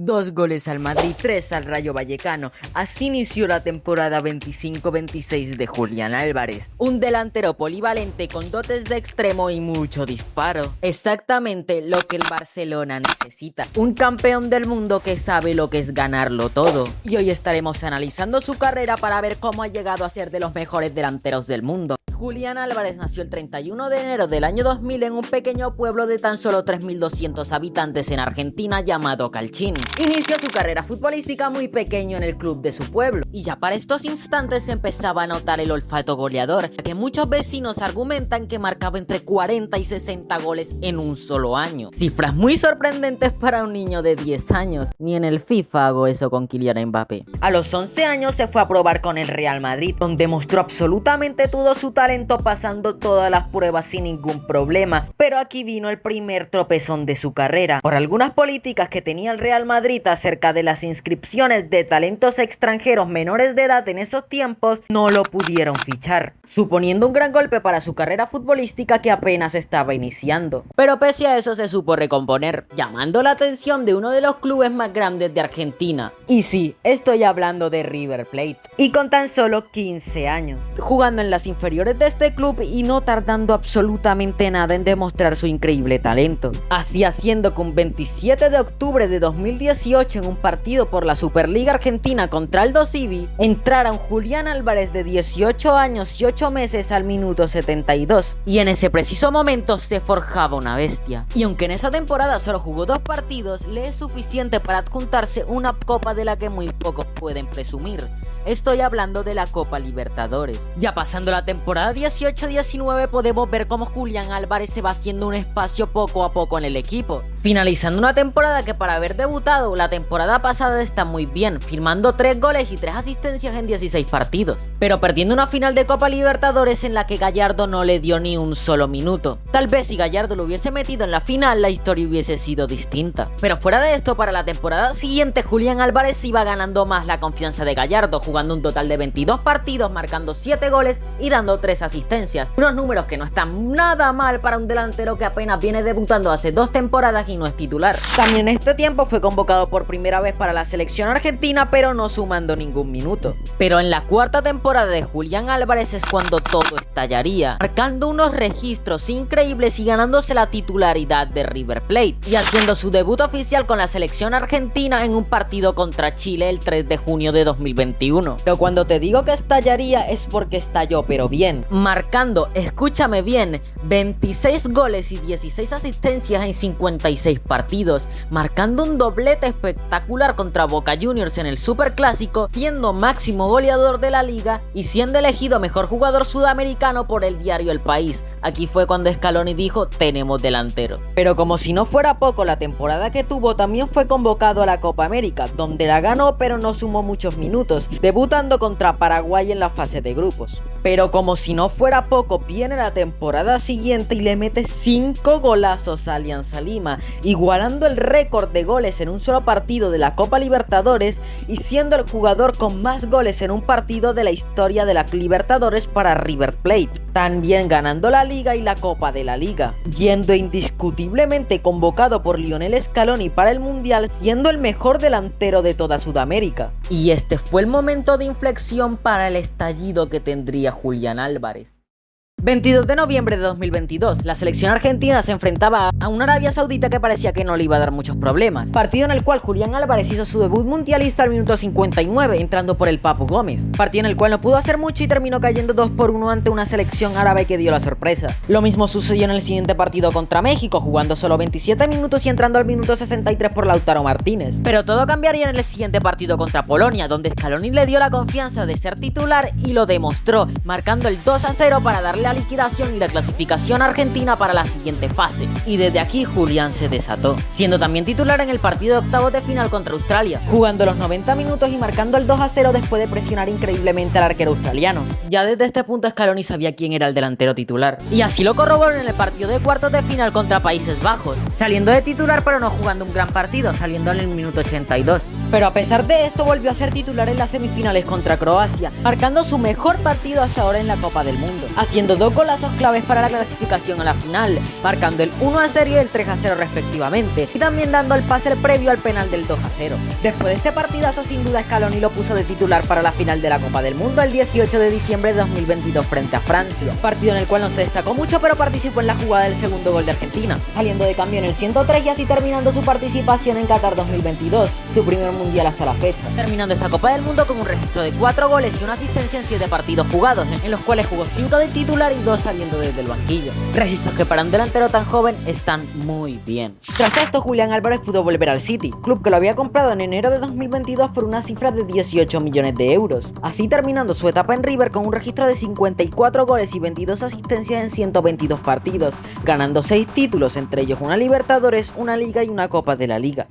2 goles al Madrid, 3 al Rayo Vallecano. Así inició la temporada 25-26 de Julián Álvarez, un delantero polivalente con dotes de extremo y mucho disparo. Exactamente lo que el Barcelona necesita, un campeón del mundo que sabe lo que es ganarlo todo. Y hoy estaremos analizando su carrera para ver cómo ha llegado a ser de los mejores delanteros del mundo. Julián Álvarez nació el 31 de enero del año 2000 en un pequeño pueblo de tan solo 3.200 habitantes en Argentina llamado Calchín. Inició su carrera futbolística muy pequeño en el club de su pueblo, y ya para estos instantes se empezaba a notar el olfato goleador, ya que muchos vecinos argumentan que marcaba entre 40 y 60 goles en un solo año. Cifras muy sorprendentes para un niño de 10 años, ni en el FIFA hago eso con Kylian Mbappé. A los 11 años se fue a probar con el Real Madrid, donde mostró absolutamente todo su talento, pasando todas las pruebas sin ningún problema. Pero aquí vino el primer tropezón de su carrera, por algunas políticas que tenía el Real Madrid acerca de las inscripciones de talentos extranjeros menores de edad. En esos tiempos no lo pudieron fichar, suponiendo un gran golpe para su carrera futbolística que apenas estaba iniciando. Pero pese a eso se supo recomponer, llamando la atención de uno de los clubes más grandes de Argentina. Y sí, estoy hablando de River Plate. Y con tan solo 15 años, jugando en las inferiores de este club y no tardando absolutamente nada en demostrar su increíble talento. Así haciendo que un 27 de octubre de 2018, en un partido por la Superliga Argentina contra Aldo Civi, entrara un Julián Álvarez de 18 años y 8 meses al minuto 72, y en ese preciso momento se forjaba una bestia. Y aunque en esa temporada solo jugó 2 partidos, le es suficiente para adjuntarse una copa de la que muy pocos pueden presumir. Estoy hablando de la Copa Libertadores. Ya pasando la temporada 18-19 podemos ver cómo Julián Álvarez se va haciendo un espacio poco a poco en el equipo, finalizando una temporada que para haber debutado la temporada pasada está muy bien, firmando 3 goles y 3 asistencias en 16 partidos, pero perdiendo una final de Copa Libertadores en la que Gallardo no le dio ni un solo minuto. Tal vez si Gallardo lo hubiese metido en la final, la historia hubiese sido distinta. Pero fuera de esto, para la temporada siguiente Julián Álvarez iba ganando más la confianza de Gallardo, jugando un total de 22 partidos, marcando 7 goles y dando 3 asistencias. Unos números que no están nada mal para un delantero que apenas viene debutando hace 2 temporadas y no es titular. También en este tiempo fue convocado por primera vez para la selección argentina, pero no sumando ningún minuto. Pero en la 4ª temporada de Julián Álvarez es cuando todo estallaría, marcando unos registros increíbles y ganándose la titularidad de River Plate, y haciendo su debut oficial con la selección argentina en un partido contra Chile el 3 de junio de 2021. Pero cuando te digo que estallaría es porque estalló, pero bien, marcando, escúchame bien, 26 goles y 16 asistencias en 56 partidos, marcando un doblete espectacular contra Boca Juniors en el Superclásico, siendo máximo goleador de la liga y siendo elegido mejor jugador sudamericano por el diario El País. Aquí fue cuando Scaloni dijo: tenemos delantero. Pero como si no fuera poco, la temporada que tuvo también fue convocado a la Copa América, donde la ganó pero no sumó muchos minutos, debutando contra Paraguay en la fase de grupos. Pero como si no fuera poco, viene la temporada siguiente y le mete 5 golazos a Alianza Lima, igualando el récord de goles en un solo partido de la Copa Libertadores y siendo el jugador con más goles en un partido de la historia de la Libertadores para River Plate, también ganando la Liga y la Copa de la Liga, yendo indiscutiblemente convocado por Lionel Scaloni para el Mundial, siendo el mejor delantero de toda Sudamérica. Y este fue el momento de inflexión para el estallido que tendría Julián Álvarez. 22 de noviembre de 2022, la selección argentina se enfrentaba a una Arabia Saudita que parecía que no le iba a dar muchos problemas. Partido en el cual Julián Álvarez hizo su debut mundialista al minuto 59, entrando por el Papu Gómez. Partido en el cual no pudo hacer mucho y terminó cayendo 2-1 ante una selección árabe que dio la sorpresa. Lo mismo sucedió en el siguiente partido contra México, jugando solo 27 minutos y entrando al minuto 63 por Lautaro Martínez. Pero todo cambiaría en el siguiente partido contra Polonia, donde Scaloni le dio la confianza de ser titular y lo demostró, marcando el 2-0 para darle la liquidación y la clasificación argentina para la siguiente fase. Y desde aquí Julián se desató, siendo también titular en el partido de octavos de final contra Australia, jugando los 90 minutos y marcando el 2-0 después de presionar increíblemente al arquero australiano. Ya desde este punto Scaloni sabía quién era el delantero titular, y así lo corroboró en el partido de cuartos de final contra Países Bajos, saliendo de titular pero no jugando un gran partido, saliendo en el minuto 82. Pero a pesar de esto volvió a ser titular en las semifinales contra Croacia, marcando su mejor partido hasta ahora en la Copa del Mundo, haciendo 2 golazos claves para la clasificación a la final, marcando el 1-0 0 y el 3-0 respectivamente, y también dando el pase previo al penal del 2-0. Después de este partidazo, sin duda Scaloni lo puso de titular para la final de la Copa del Mundo el 18 de diciembre de 2022 frente a Francia, partido en el cual no se destacó mucho, pero participó en la jugada del segundo gol de Argentina, saliendo de cambio en el 103 y así terminando su participación en Qatar 2022, su primer mundial hasta la fecha, terminando esta Copa del Mundo con un registro de 4 goles y una asistencia en 7 partidos jugados, en los cuales jugó 5 de titular y 2 saliendo desde el banquillo, registros que para un delantero tan joven están muy bien. Tras esto, Julián Álvarez pudo volver al City, club que lo había comprado en enero de 2022 por una cifra de 18 millones de euros, así terminando su etapa en River con un registro de 54 goles y 22 asistencias en 122 partidos, ganando 6 títulos, entre ellos una Libertadores, una Liga y una Copa de la Liga.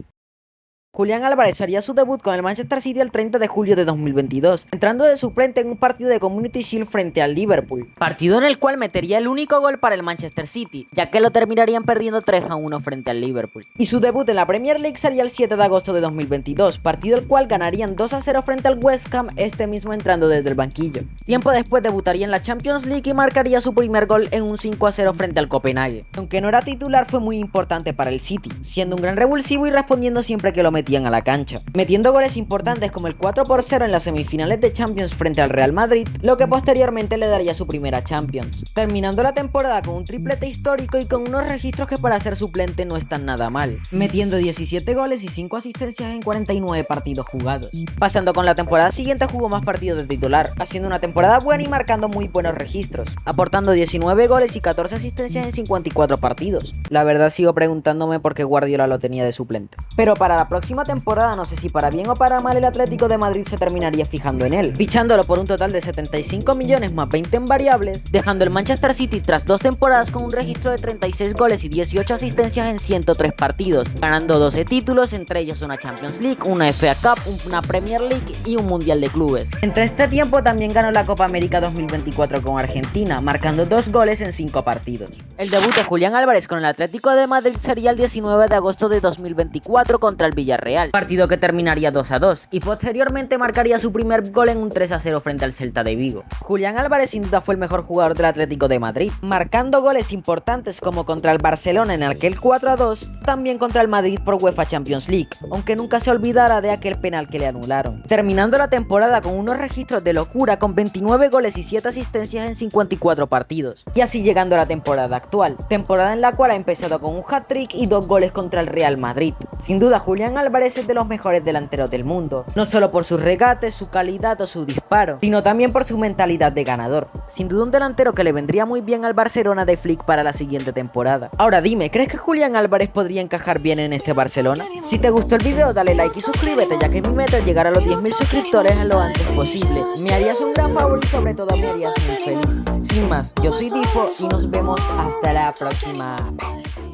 Julián Álvarez haría su debut con el Manchester City el 30 de julio de 2022, entrando de suplente en un partido de Community Shield frente al Liverpool, partido en el cual metería el único gol para el Manchester City, ya que lo terminarían perdiendo 3-1 frente al Liverpool. Y su debut en la Premier League sería el 7 de agosto de 2022, partido el cual ganarían 2-0 frente al West Ham, este mismo entrando desde el banquillo. Tiempo después debutaría en la Champions League y marcaría su primer gol en un 5-0 frente al Copenhague. Aunque no era titular, fue muy importante para el City, siendo un gran revulsivo y respondiendo siempre que lo metían a la cancha, metiendo goles importantes como el 4-0 en las semifinales de Champions frente al Real Madrid, lo que posteriormente le daría su primera Champions, terminando la temporada con un triplete histórico y con unos registros que para ser suplente no están nada mal, metiendo 17 goles y 5 asistencias en 49 partidos jugados. Pasando con la temporada siguiente, jugó más partidos de titular, haciendo una temporada buena y marcando muy buenos registros, aportando 19 goles y 14 asistencias en 54 partidos. La verdad sigo preguntándome por qué Guardiola lo tenía de suplente. Pero para la próxima temporada, no sé si para bien o para mal, el Atlético de Madrid se terminaría fijando en él, fichándolo por un total de 75 millones más 20 en variables, dejando el Manchester City tras 2 temporadas con un registro de 36 goles y 18 asistencias en 103 partidos, ganando 12 títulos, entre ellos una Champions League, una FA Cup, una Premier League y un Mundial de Clubes. Entre este tiempo también ganó la Copa América 2024 con Argentina, marcando 2 goles en 5 partidos. El debut de Julián Álvarez con el Atlético de Madrid sería el 19 de agosto de 2024 contra el Villarreal, partido que terminaría 2-2 y posteriormente marcaría su primer gol en un 3-0 frente al Celta de Vigo. Julián Álvarez sin duda fue el mejor jugador del Atlético de Madrid, marcando goles importantes como contra el Barcelona en aquel 4-2, también contra el Madrid por UEFA Champions League, aunque nunca se olvidara de aquel penal que le anularon, terminando la temporada con unos registros de locura con 29 goles y 7 asistencias en 54 partidos, y así llegando a la temporada actual, temporada en la cual ha empezado con un hat-trick y 2 goles contra el Real Madrid. Sin duda Julián Álvarez es de los mejores delanteros del mundo, no solo por sus regates, su calidad o su disparo, sino también por su mentalidad de ganador. Sin duda un delantero que le vendría muy bien al Barcelona de Flick para la siguiente temporada. Ahora dime, ¿crees que Julián Álvarez podría encajar bien en este Barcelona? Si te gustó el video, dale like y suscríbete, ya que mi meta es llegar a los 10.000 suscriptores lo antes posible. Me harías un gran favor y sobre todo me harías muy feliz. Sin más, yo soy Difo y nos vemos hasta la próxima vez.